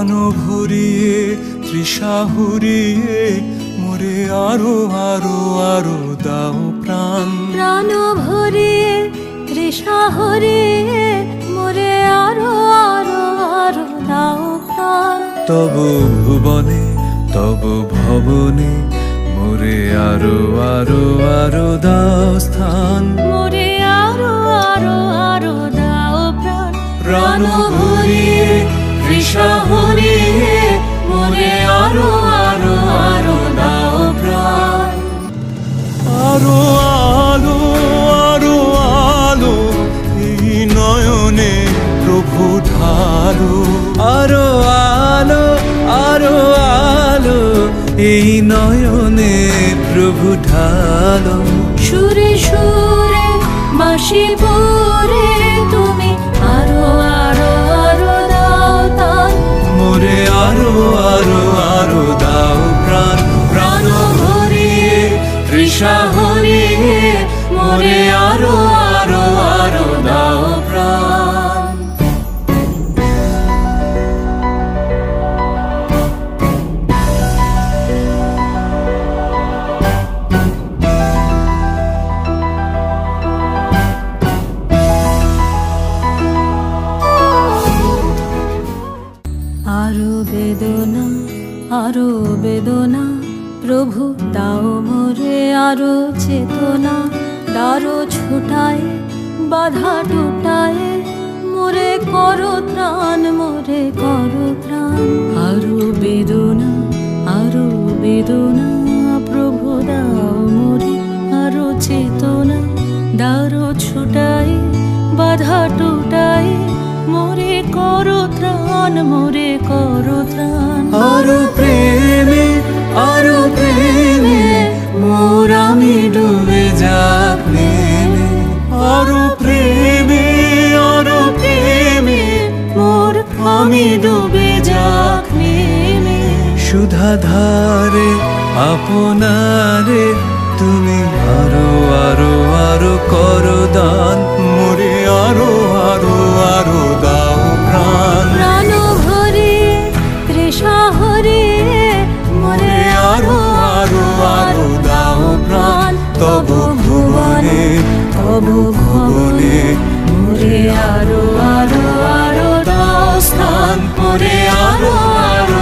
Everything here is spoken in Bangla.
প্রাণ ভরিয়ে তৃষা হরিয়ে মোরে আরো আরো আরো দাও প্রাণ। প্রাণ ভরিয়ে তৃষা হরিয়ে মোরে আরো আরো আরো দাও প্রাণ। তব ভুবনে তব ভবনে মোরে আরো আরো আরো দাও স্থান। মোরে আরো আরো আরো দাও প্রাণ। প্রাণ ভরিয়ে তৃষা হরিয়ে মোরে আরো আরো আরো দাও প্রাণ। আরো আলো আরো আলো এই নয়নে প্রভু ঢালো। আরো আলো আরো আলো এই নয়নে প্রভু ঢালো। সুরে সুরে বাঁশি পরে তুমি আরো আরো আরো দাও তান। মোরে আরো আরো আরো দাও প্রাণ। প্রাণ ভরিয়ে তৃষা হরিয়ে মোরে আরো আরো আরো দাও প্রাণ। আরো বেদনা আরো বেদনা প্রভু দাও মোরে আরো চেতনা। দারো ছুটায় বাধা টুটায় মোরে করো ত্রাণ মোরে করো ত্রাণ। আরো বেদনা প্রভু দাও মোরে আরো চেতনা। দারো ছুটায় বাধা টুটায় মোরে করো ত্রাণ মোরে করো ত্রাণ। আরো প্রেমে মোর আমি ডুবে যাক নেমে। আরো প্রেমে মোর আমি ডুবে যাক নেমে। সুধা ধারে আপনারে তুমি আরো আরো আরো করো দান। মোরে আরো আরো আরো দাও প্রাণ। প্রাণ ভরিয়ে তৃষা হরিয়ে মোরে আরো আরো আরো দাও প্রাণ। তব ভুবনে মোরে আরো আরো আরো দাও স্থান। মোরে আরো আরো